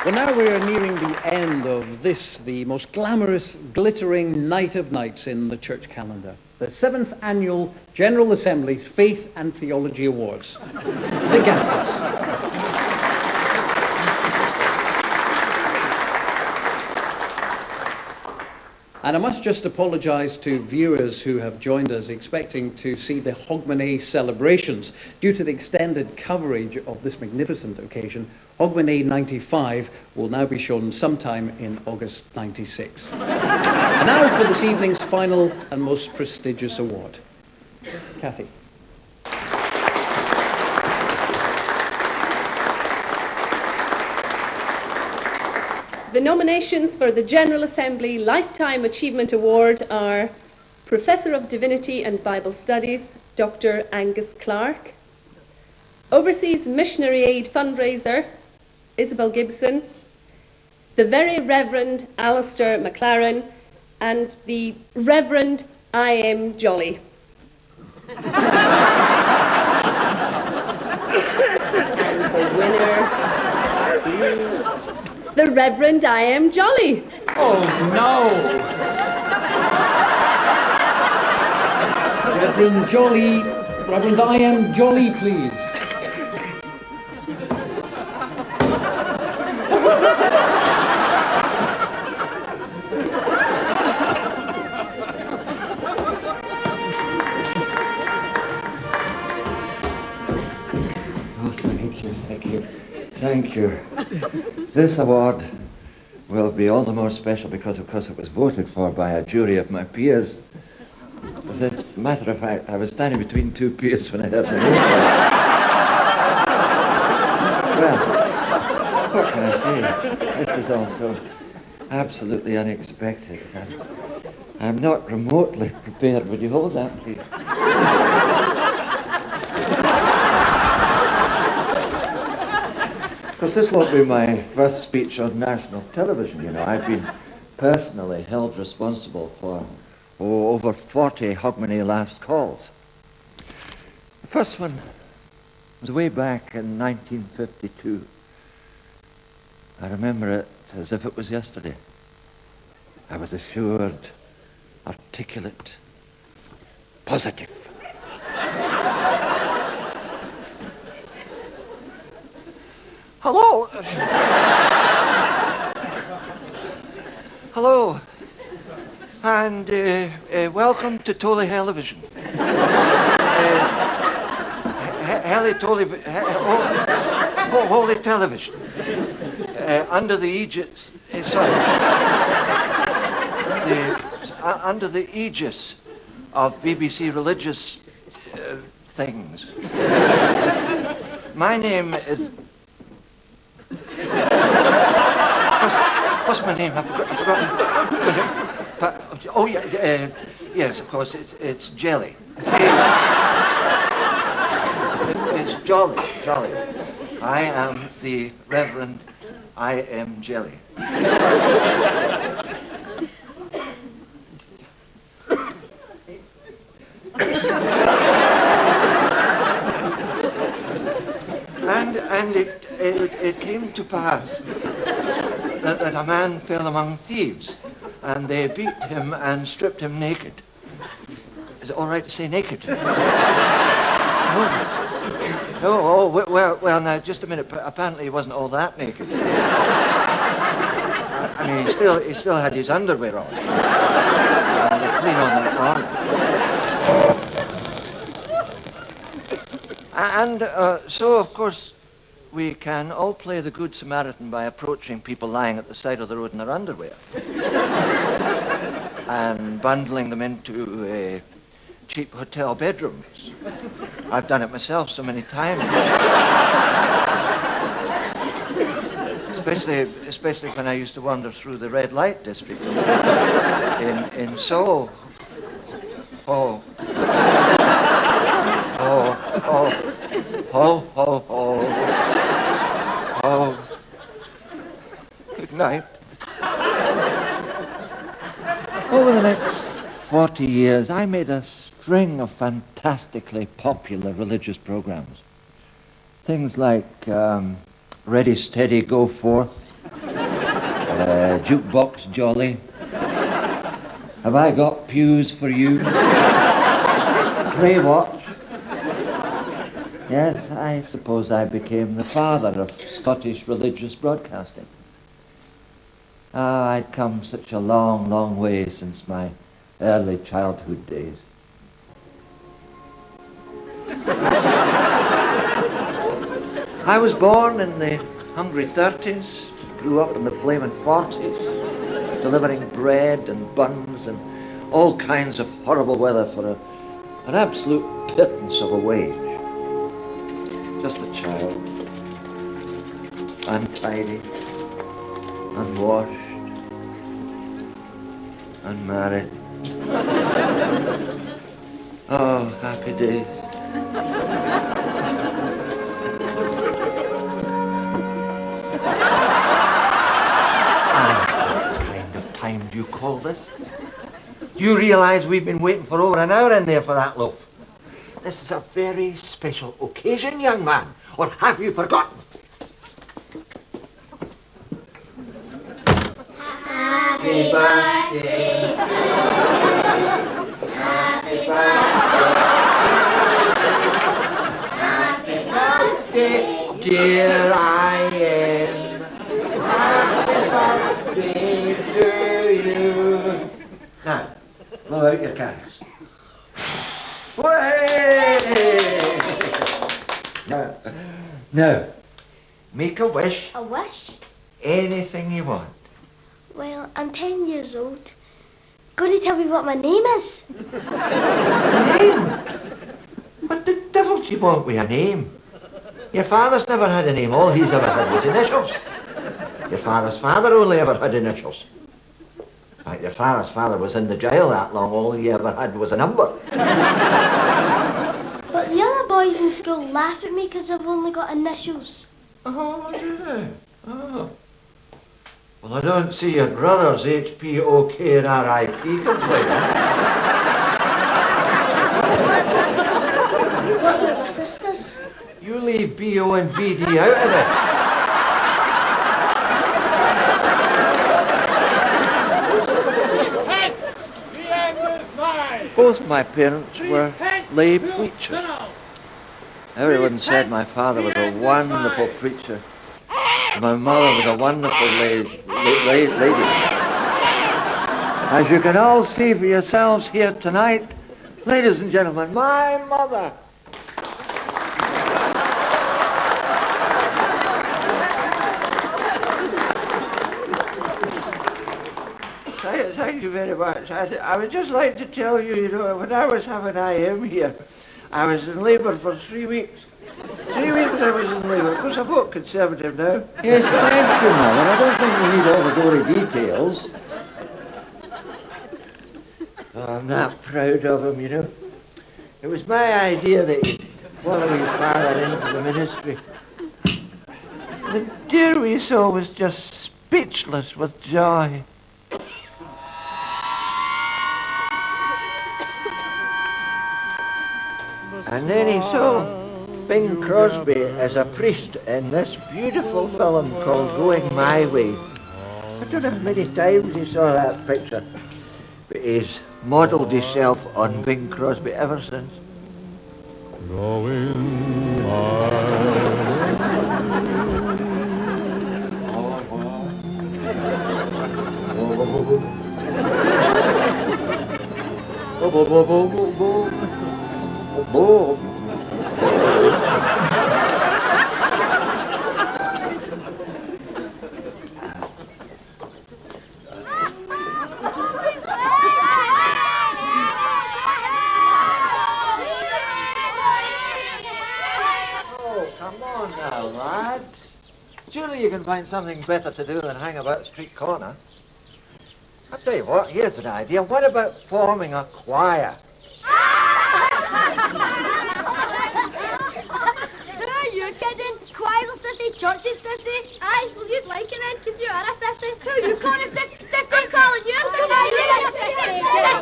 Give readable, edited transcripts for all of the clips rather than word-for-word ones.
Well, now we are nearing the end of this, the most glamorous, glittering night of nights in the church calendar. The 7th Annual General Assembly's Faith and Theology Awards. The GAFTAs. And I must just apologise to viewers who have joined us expecting to see the Hogmanay celebrations. Due to the extended coverage of this magnificent occasion, Hogmanay 95 will now be shown sometime in August 96. And now for this evening's final and most prestigious award. Kathy. The nominations for the General Assembly Lifetime Achievement Award are Professor of Divinity and Bible Studies, Dr. Angus Clark; Overseas Missionary Aid Fundraiser, Isabel Gibson; the Very Reverend Alistair McLaren; and the Reverend I.M. Jolly. And the winner is the Reverend I.M. Jolly. Oh, no! Reverend Jolly, Reverend I.M. Jolly, please. Oh, thank you. This award will be all the more special because, of course, it was voted for by a jury of my peers. As a matter of fact, I was standing between two peers when I heard the name. Well, what can I say? This is also absolutely unexpected. I'm not remotely prepared. Would you hold that, please? Of course, this won't be my first speech on national television, you know. I've been personally held responsible for over 40 Hogmanay last calls. The first one was way back in 1952. I remember it as if it was yesterday. I was assured, articulate, positive. Hello. Hello. And welcome to Tolly Television. Holy Television. Under the aegis, under the aegis of BBC religious things. My name is... What's my name? I've forgotten. Oh, yeah, yes, of course, it's Jelly. It's Jolly. I am the Reverend I.M. Jelly. And it came to pass that a man fell among thieves, and they beat him and stripped him naked. Is it all right to say naked? Well, now, just a minute. Apparently he wasn't all that naked. I mean, he still had his underwear on. Clean on that arm. And so, of course, we can all play the Good Samaritan by approaching people lying at the side of the road in their underwear and bundling them into cheap hotel bedrooms. I've done it myself so many times. Especially when I used to wander through the red light district in Seoul. Oh. Good night. Over the next 40 years, I made a string of fantastically popular religious programs. Things like Ready, Steady, Go Forth, Jukebox jolly. Have I got pews for you? Pray watch. Yes, I suppose I became the father of Scottish religious broadcasting. Ah, I'd come such a long, long way since my early childhood days. I was born in the hungry 30s, grew up in the flaming 40s, delivering bread and buns and all kinds of horrible weather for an absolute pittance of a wage. Just a child, untidy, unwashed, unmarried. Oh, happy days. What kind of time do you call this? You realise we've been waiting for over an hour in there for that loaf? This is a very special occasion, young man. Or have you forgotten? Happy birthday to you. Happy birthday. Happy birthday, dear Ian. Happy birthday to you. Now, blow out your candles. Way! Now, make a wish. A wish? Anything you want. Well, I'm 10 years old. Going to tell me what my name is? Name? What the devil do you want with a name? Your father's never had a name. All he's ever had was initials. Your father's father only ever had initials. In fact, your father's father was in the jail that long. All he ever had was a number. But the other boys in school laugh at me because I've only got initials. Oh, do they? Oh. Well, I don't see your brothers, H.P., O.K. and R.I.P. complaining. What about my sisters? You leave B.O. and V.D. out of it. Both my parents were lay preachers. Everyone said my father was a wonderful preacher. My mother was a wonderful lady. As you can all see for yourselves here tonight, ladies and gentlemen, my mother. Thank you very much. I would just like to tell you, when I was having IM here, I was in labour for 3 weeks. 3 weeks I was in labour. Of course, I vote Conservative now. Yes, thank you, Mother. I don't think we need all the gory details. Oh, I'm that proud of him, It was my idea that he'd follow his father into the ministry. The dear wee soul was just speechless with joy. And then he saw Bing Crosby as a priest in this beautiful film called Going My Way. I don't know how many times he saw that picture, but he's modelled himself on Bing Crosby ever since. Going my Come on now, lads. Surely you can find something better to do than hang about a street corner. I'll tell you what, here's an idea. What about forming a choir? Are you kidding? Choir's a sissy, church is sissy. Aye, well you'd like it then, because you are a sissy. Who you calling a sissy? Sissy? I'm calling you.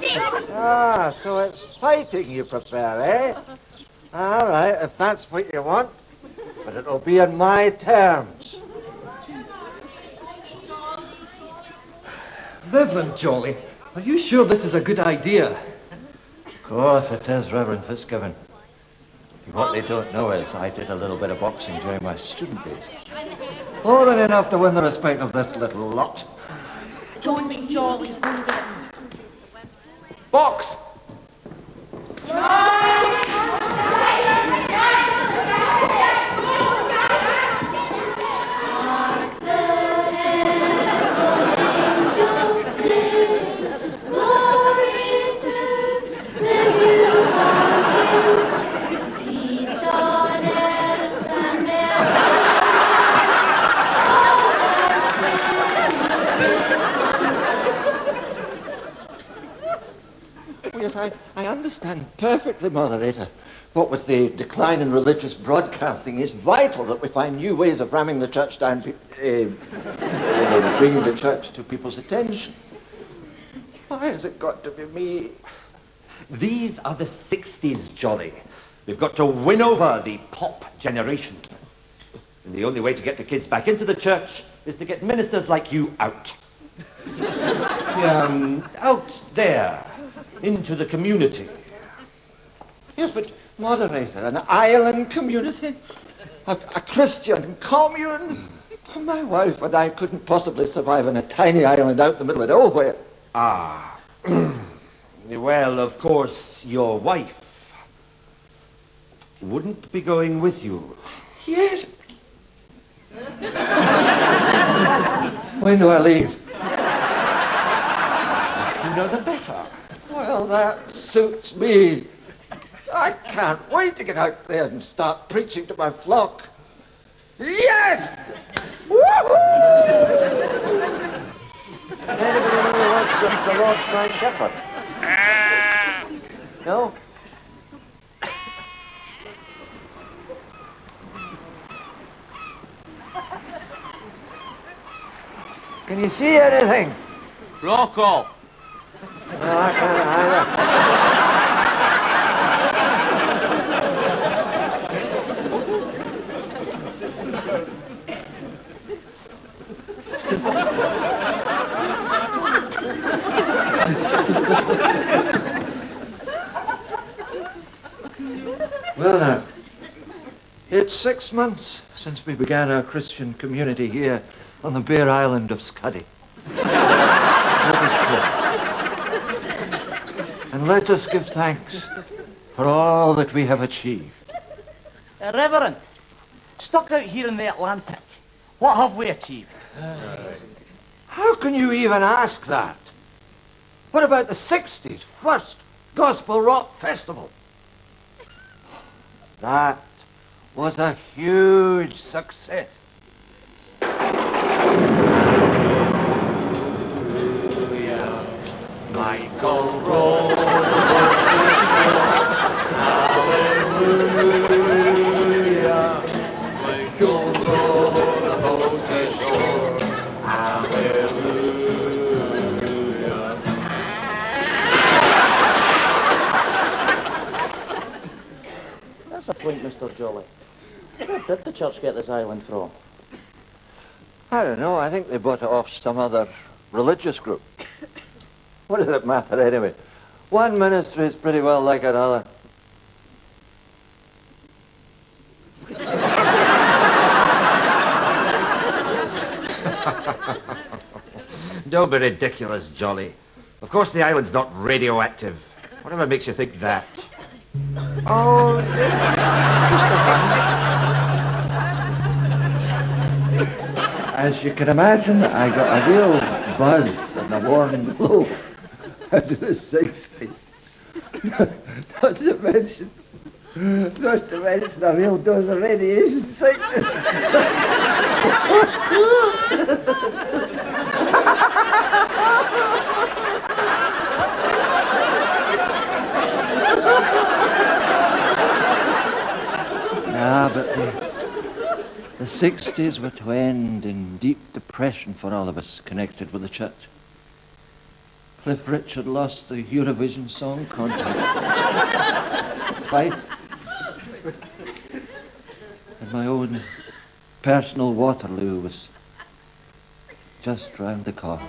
Sissy. Ah, so it's fighting you prefer, eh? All right, if that's what you want. But it'll be on my terms. Reverend Jolly, are you sure this is a good idea? Of course it is, Reverend Fitzgibbon. What they don't know is I did a little bit of boxing during my student days. More than enough to win the respect of this little lot. John McJolly's gonna get him. Box! Yes, I understand perfectly, Moderator. What with the decline in religious broadcasting, it's vital that we find new ways of ramming the church down, bringing the church to people's attention. Why has it got to be me? These are the 60s, Jolly. We've got to win over the pop generation. And the only way to get the kids back into the church is to get ministers like you out. Out there, into the community. Yes, but Moderator, an island community? A Christian commune? My wife and I couldn't possibly survive on a tiny island out in the middle of nowhere. Ah. Well, of course, your wife wouldn't be going with you. Yes. When do I leave? The sooner the better. Well, that suits me. I can't wait to get out there and start preaching to my flock. Yes! Woohoo! Anybody know what's the Lord's my shepherd? No? Can you see anything? Roll call. No, I can't either. Well now, it's 6 months since we began our Christian community here on the bare island of Scuddy. Let us pray. And let us give thanks for all that we have achieved. Reverend, stuck out here in the Atlantic, what have we achieved? How can you even ask that? What about the 60s first Gospel Rock Festival? That was a huge success. Hallelujah. Michael Rose. Hallelujah. Michael Rose about the shore. Hallelujah. That's a point, Mr. Jolly. Where did the church get this island from? I don't know. I think they bought it off some other religious group. What does it matter anyway? One ministry is pretty well like another. Don't be ridiculous, Jolly. Of course the island's not radioactive. Whatever makes you think that? Oh, just a hunch. As you can imagine, I got a real buzz and a warm glow out of the 60s. Not to mention a real dose of radiation sickness. But the 60s were to end in deep depression for all of us connected with the church. Cliff Richard lost the Eurovision Song Contest twice. And my own personal Waterloo was just round the corner.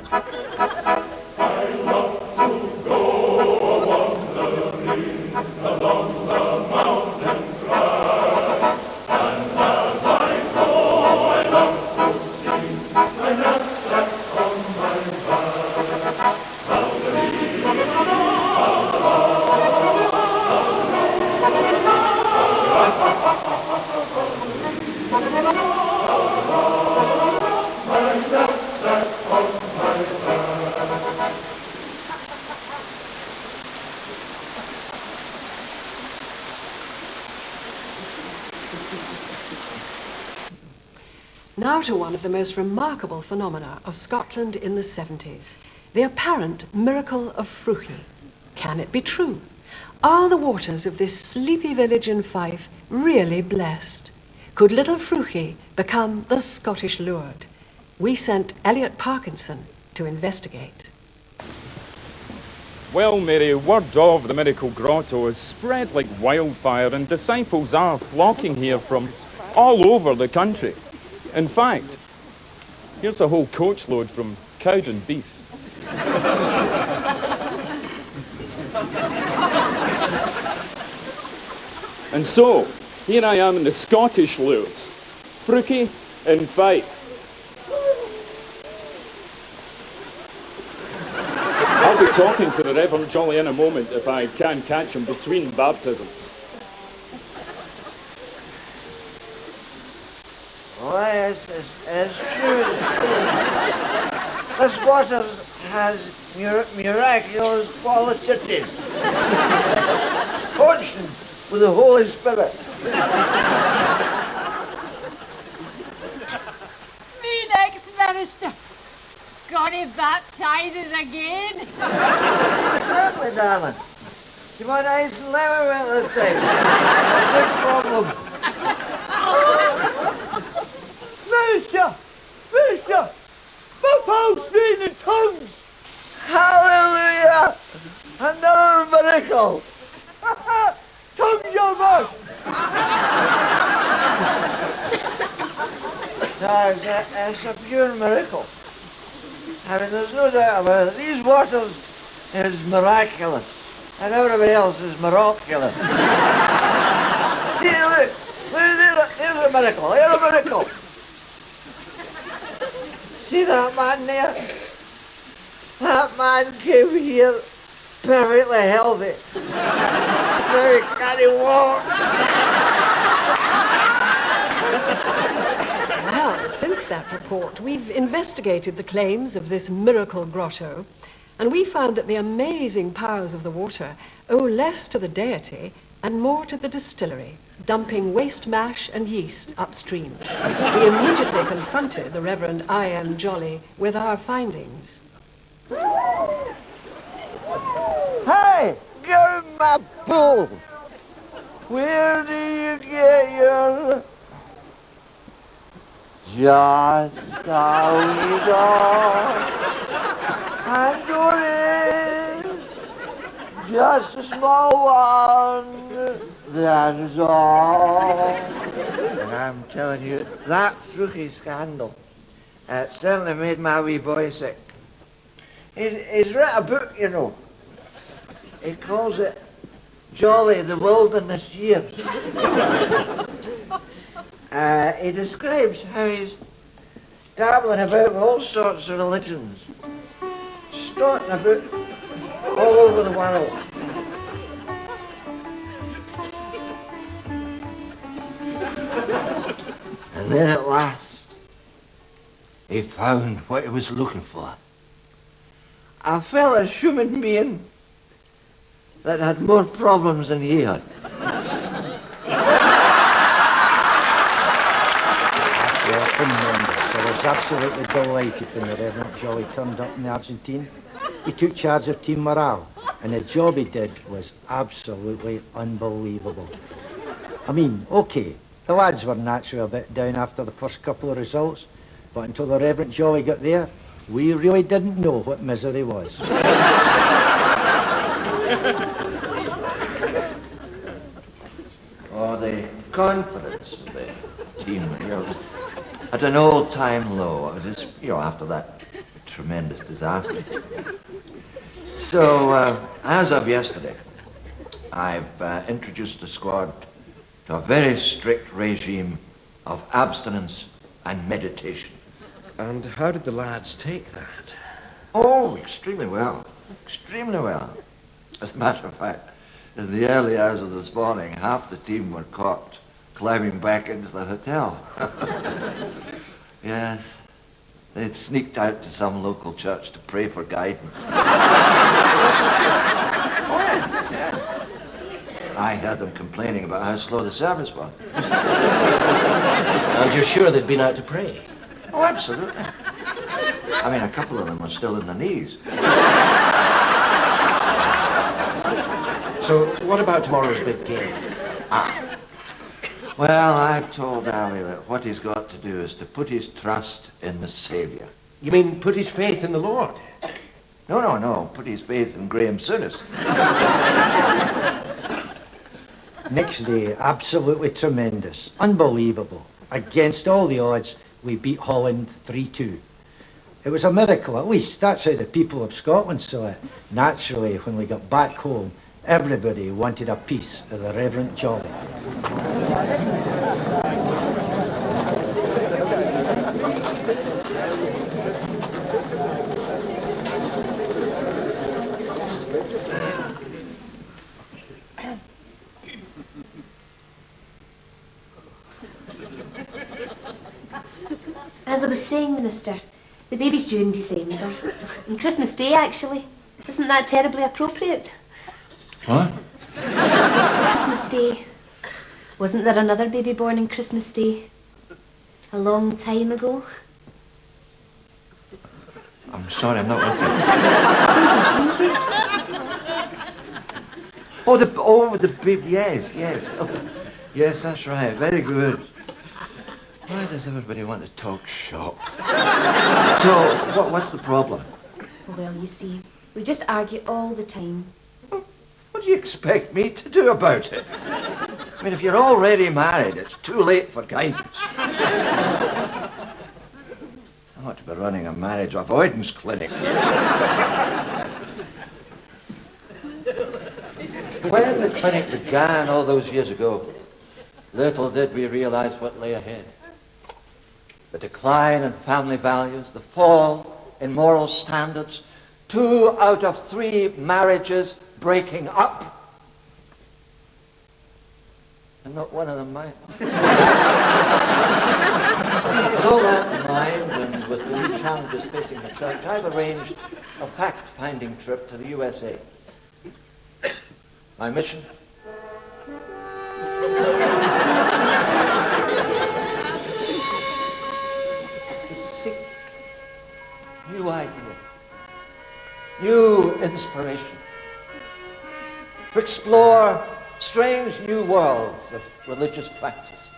Now to one of the most remarkable phenomena of Scotland in the 70s, the apparent miracle of Fruchi. Can it be true? Are the waters of this sleepy village in Fife really blessed? Could little Fruchi become the Scottish Lourdes? We sent Elliot Parkinson to investigate. Well, Mary, word of the miracle grotto is spread like wildfire, and disciples are flocking here from all over the country. In fact, here's a whole coachload from Cowden Beef. And so, here I am in the Scottish Lourdes, Fruchi in Fife. I'll be talking to the Reverend Jolly in a moment if I can catch him between baptisms. Why, it's true. This water has miraculous qualities. Function with the Holy Spirit. Me next minister. Got him baptized again. Certainly, darling. Do you want ice and lemon with this time? No problem. Minister, my pal speaking in tongues. Hallelujah! Another miracle. Tongues, your man. No, it's a pure miracle. I mean, there's no doubt about it. These waters is miraculous, and everybody else is miraculous. See, look, here's a miracle, here's a miracle. See that man there? That man came here perfectly healthy. Now he can't walk. Well, since that report, we've investigated the claims of this miracle grotto, and we found that the amazing powers of the water owe less to the deity and more to the distillery, dumping waste mash and yeast upstream. We immediately confronted the Reverend I.M. Jolly with our findings. Hey, get in my pool. Where do you get your... Just a wee dog. I'm doing just a small one. That is all. And I'm telling you, that Fruchi scandal, it certainly made my wee boy sick. He's written a book, you know. He calls it Jolly the Wilderness Years. He describes how he's dabbling about with all sorts of religions, starting about all over the world. And then at last, he found what he was looking for. A fella human being that had more problems than he had. I was absolutely delighted when the Reverend Jolly turned up in the Argentine. He took charge of team morale, and the job he did was absolutely unbelievable. I mean, okay, the lads were naturally a bit down after the first couple of results, but until the Reverend Jolly got there, we really didn't know what misery was. Oh, the confidence of the team, at an all-time low. It was just, after that tremendous disaster. So, as of yesterday, I've introduced the squad to a very strict regime of abstinence and meditation. And how did the lads take that? Oh, extremely well. Extremely well. As a matter of fact, in the early hours of this morning, half the team were caught climbing back into the hotel. Yes, they'd sneaked out to some local church to pray for guidance. I heard them complaining about how slow the service was. And you're sure they'd been out to pray? Oh, absolutely. I mean, a couple of them were still in the knees. So, what about tomorrow's big game? Well, I've told Ali that what he's got to do is to put his trust in the Saviour. You mean put his faith in the Lord? No. Put his faith in Graham Souness. Next day, absolutely tremendous. Unbelievable. Against all the odds, we beat Holland 3-2. It was a miracle, at least. That's how the people of Scotland saw it. Naturally, when we got back home, everybody wanted a piece of the Reverend Jolly. As I was saying, Minister, the baby's due in December. And Christmas Day, actually. Isn't that terribly appropriate? What? Christmas Day. Wasn't there another baby born on Christmas Day? A long time ago? I'm sorry, I'm not with you. Jesus. The baby, yes. Oh, yes, that's right, very good. Why does everybody want to talk shop? So, what's the problem? Well, you see, we just argue all the time. What do you expect me to do about it? I mean, if you're already married, it's too late for guidance. I ought to be running a marriage avoidance clinic. When the clinic began all those years ago, little did we realize what lay ahead. The decline in family values, the fall in moral standards, 2 out of 3 marriages breaking up. And not one of them mine. With all that in mind, and with the new challenges facing the church, I've arranged a fact-finding trip to the USA. My mission? To seek new ideas, new inspiration, to explore strange new worlds of religious practice,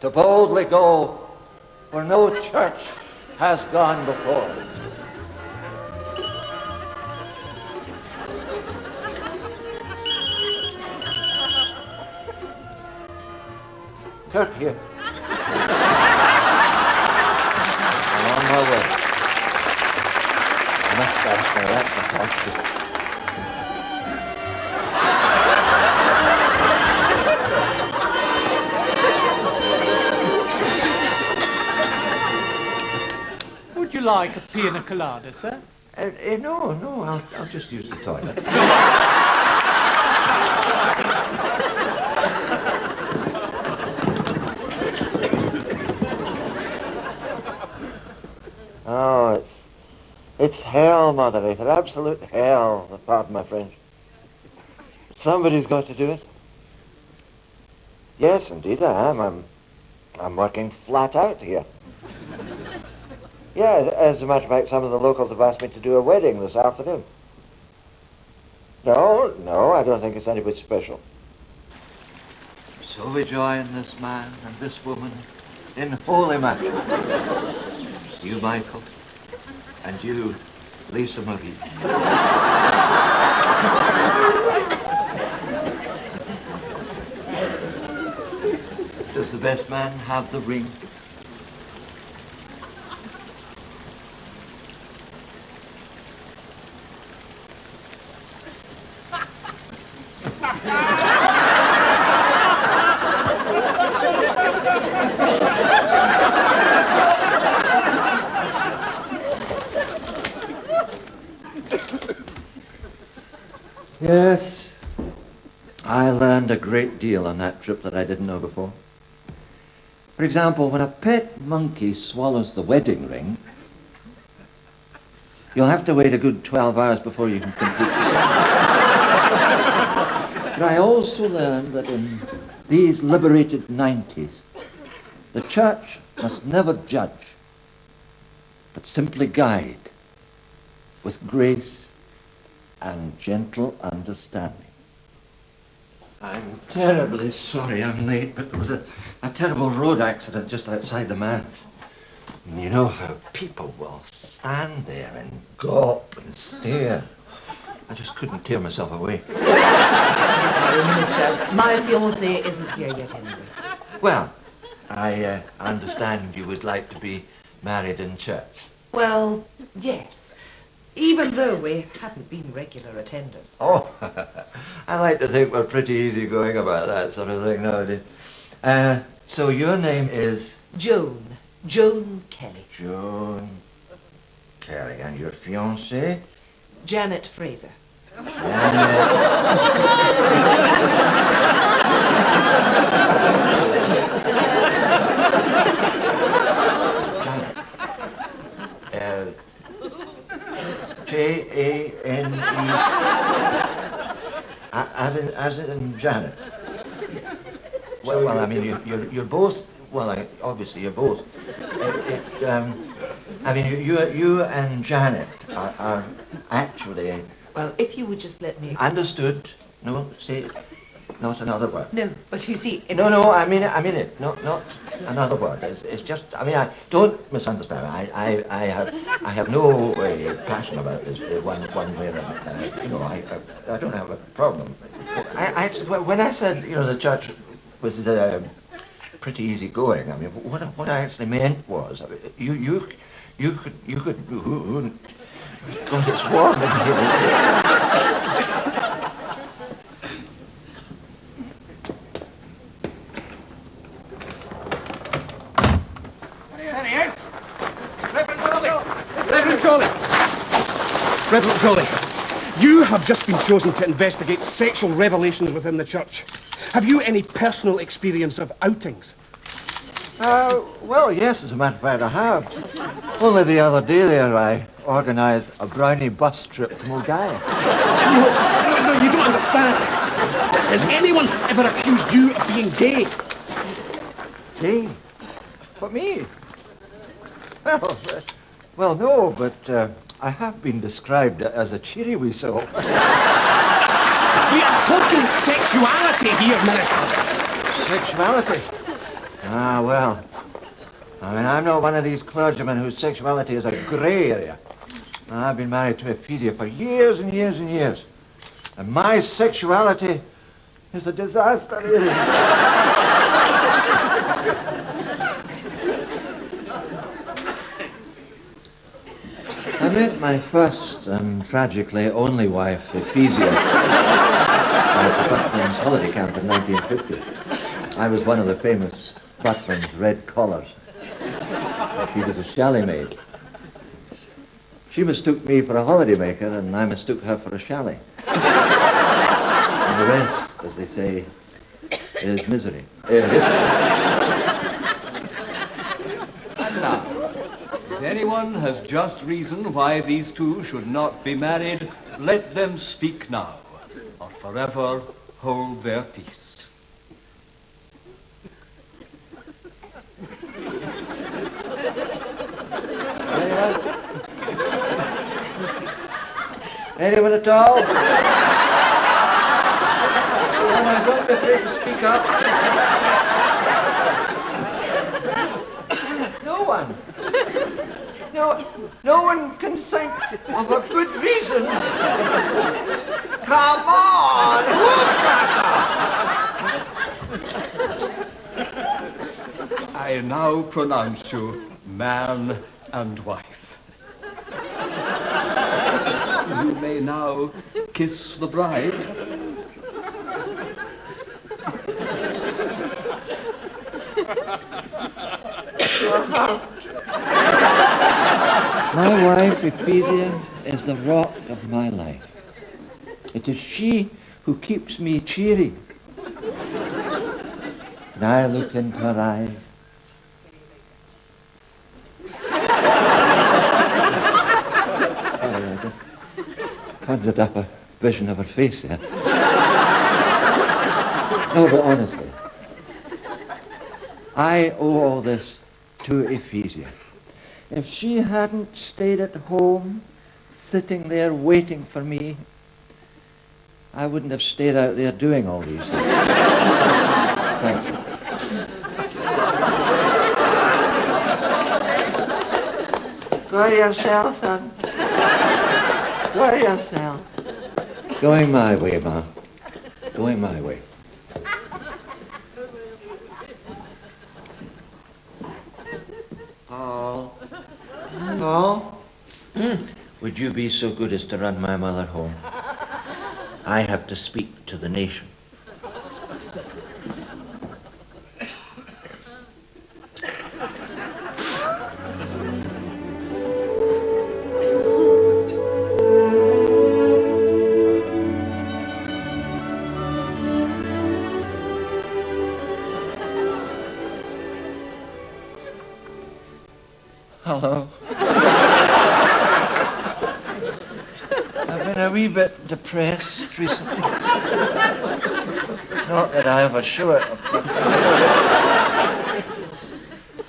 to boldly go where no church has gone before. Kirk here. I'm on my way. I must ask my that taxi. Would you like a pina colada, sir? No, I'll just use the toilet. Oh, it's hell, Mother Ether, absolute hell, pardon my French. Somebody's got to do it. Yes, indeed I am. I'm working flat out here. Yeah, as a matter of fact, some of the locals have asked me to do a wedding this afternoon. No, I don't think it's anybody special. So we join this man and this woman in holy match. You, Michael, and you, Lisa Marie. Does the best man have the ring? Yes, I learned a great deal on that trip that I didn't know before. For example, when a pet monkey swallows the wedding ring, you'll have to wait a good 12 hours before you can complete the But I also learned that in these liberated 90s, the church must never judge, but simply guide with grace and gentle understanding. I'm terribly sorry I'm late, but there was a terrible road accident just outside the manse. And you know how people will stand there and gawp and stare. I just couldn't tear myself away. Minister, my fiancée isn't here yet anyway. Well, I understand you would like to be married in church. Well, yes. Even though we haven't been regular attenders. Oh, I like to think we're pretty easygoing about that sort of thing nowadays. So your name is? Joan Kelly. Joan Kelly. And your fiancée? Janet Fraser. Jane. As in Janet. Well, I mean, you're both. Well, obviously you're both. I mean, you and Janet are actually. Well, if you would just let me. Understood. No, say not another word. No, but you see. No, I mean it. Not another word. It's just. I mean, I don't misunderstand. I have no passion about this one way or another. You know, I don't have a problem. I actually, when I said the church was pretty easy going, I mean what I actually meant was you could. God, it's warm in here. There he is. Reverend Charlie. Reverend Charlie, you have just been chosen to investigate sexual revelations within the church. Have you any personal experience of outings? Well, yes, as a matter of fact, I have. Only the other day there, I organised a brownie bus trip to Mulgai. No, you don't understand. Has anyone ever accused you of being gay? Gay? What, me? Well, no, but I have been described as a cheery wee soul. We are talking sexuality here, Minister. Sexuality? Ah, well. I mean, I'm not one of these clergymen whose sexuality is a grey area. I've been married to Ephesia for years and years and years. And my sexuality is a disaster, really. I met my first and tragically only wife, Ephesia, at the Butlins holiday camp in 1950. I was one of the famous Butlins red collars. She was a chalet maid. She mistook me for a holiday maker, and I mistook her for a chalet. And the rest, as they say, is misery. And now, if anyone has just reason why these two should not be married, let them speak now, or forever hold their peace. Anyone at all? Anyone, don't be afraid to speak up. No one. No one can think of a good reason. Come on! I now pronounce you man and wife. You may now kiss the bride. My wife, Ephesia, is the rock of my life. It is she who keeps me cheery. And I look into her eyes. I just conjured up a vision of her face there. No, but honestly, I owe all this to Ephesia. If she hadn't stayed at home, sitting there waiting for me, I wouldn't have stayed out there doing all these things. Thank you. Go yourself, son. Go yourself. Going my way, Ma. Going my way. Paul. Paul? Would you be so good as to run my mother home? I have to speak to the nation. Hello. I've been a wee bit depressed recently. Not that I ever show it, of course.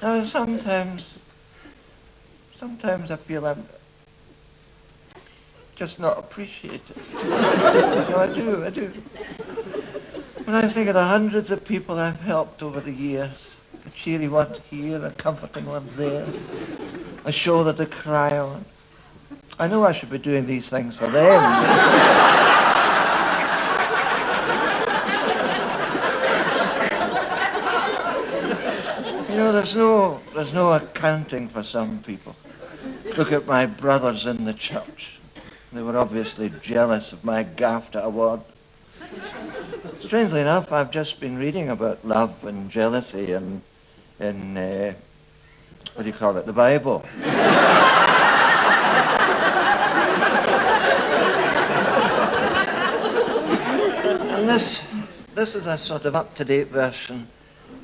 No, sometimes I feel I'm just not appreciated. No, I do. When I think of the hundreds of people I've helped over the years, a cheery one here, a comforting one there, a shoulder to cry on. I know I should be doing these things for them. You know, there's no accounting for some people. Look at my brothers in the church. They were obviously jealous of my GAFTA award. Strangely enough, I've just been reading about love and jealousy in what do you call it, the Bible. And this is a sort of up-to-date version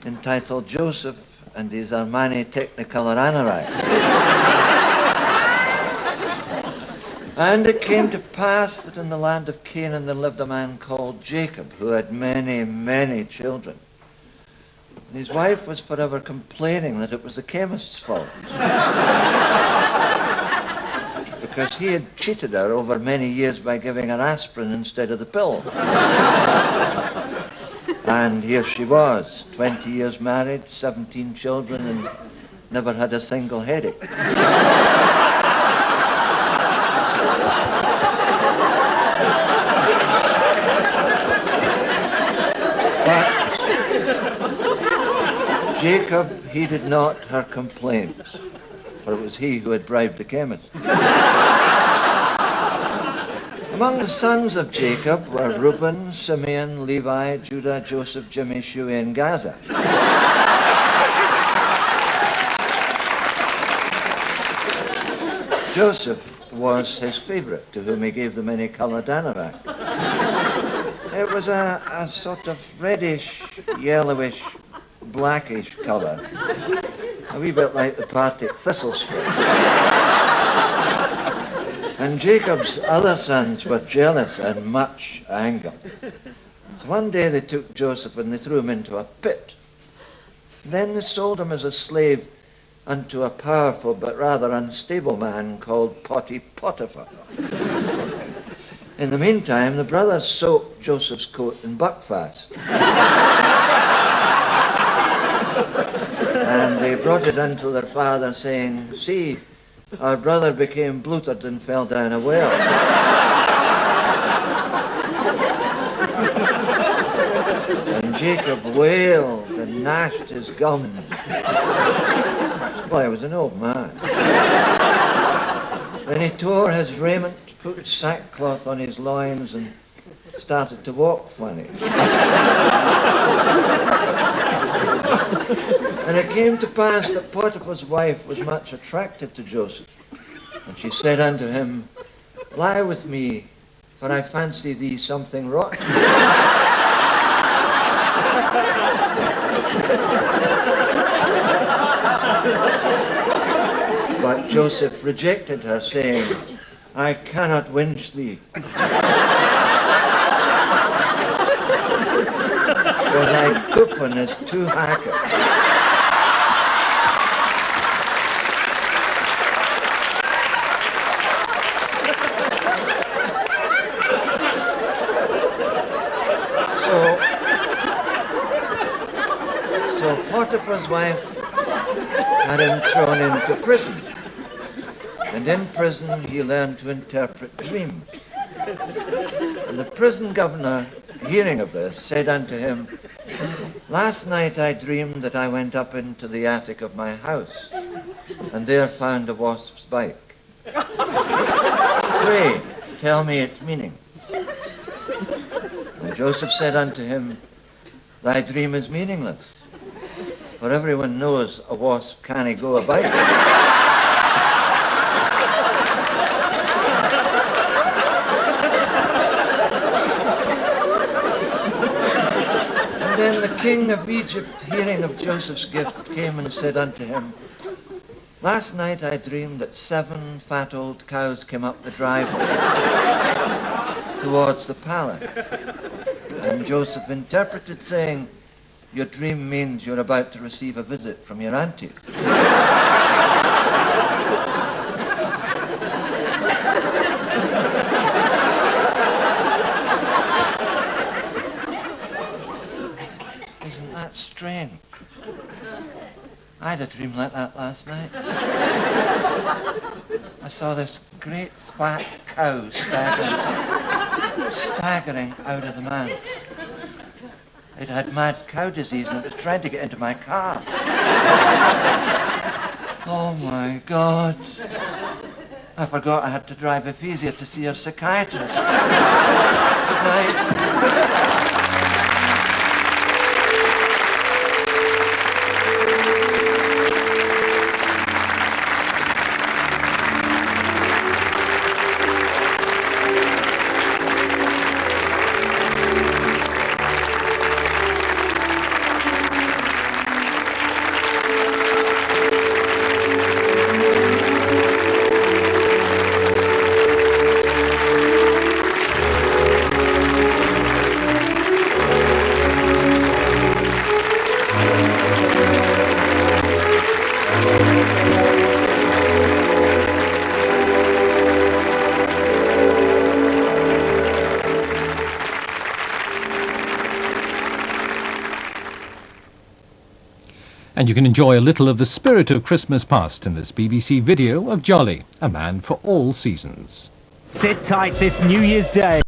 entitled Joseph and his Armani Technicolor Anorak. And it came to pass that in the land of Canaan there lived a man called Jacob, who had many, many children. And his wife was forever complaining that it was the chemist's fault. Because he had cheated her over many years by giving her aspirin instead of the pill. And here she was, 20 years married, 17 children, and never had a single headache. Jacob heeded not her complaints, for it was he who had bribed the chemist. Among the sons of Jacob were Reuben, Simeon, Levi, Judah, Joseph, Jimmy, Shuey, and Gaza. Joseph was his favorite, to whom he gave the many-colored anorak. It was a sort of reddish, yellowish, blackish colour, a wee bit like the part at Thistlescrow. And Jacob's other sons were jealous and much anger. So one day they took Joseph and they threw him into a pit. Then they sold him as a slave unto a powerful but rather unstable man called Potiphar. In the meantime, the brothers soaked Joseph's coat in buckfast. And they brought it unto their father, saying, "See, our brother became bloated and fell down a well." And Jacob wailed and gnashed his gums. Well, he was an old man. Then he tore his raiment, put sackcloth on his loins, and started to walk funny. And it came to pass that Potiphar's wife was much attracted to Joseph. And she said unto him, "Lie with me for I fancy thee something rotten. But Joseph rejected her, saying, I cannot winch thee. For thy coupon is too hackett. So Potiphar's wife had him thrown into prison. And in prison he learned to interpret dreams. And the prison governor, hearing of this, said unto him, Last night I dreamed that I went up into the attic of my house, and there found a wasp's bite. Pray, tell me its meaning. And Joseph said unto him, Thy dream is meaningless, for everyone knows a wasp can't go about. And then the king of Egypt, hearing of Joseph's gift, came and said unto him, Last night I dreamed that 7 fat old cows came up the driveway towards the palace. And Joseph interpreted, saying, Your dream means you're about to receive a visit from your auntie. Isn't that strange? I had a dream like that last night. I saw this great fat cow staggering out of the manse. It had mad cow disease and it was trying to get into my car. Oh my God. I forgot I had to drive Ephesia to see her psychiatrist. Good night. And you can enjoy a little of the spirit of Christmas past in this BBC video of Jolly, a man for all seasons. Sit tight this New Year's Day.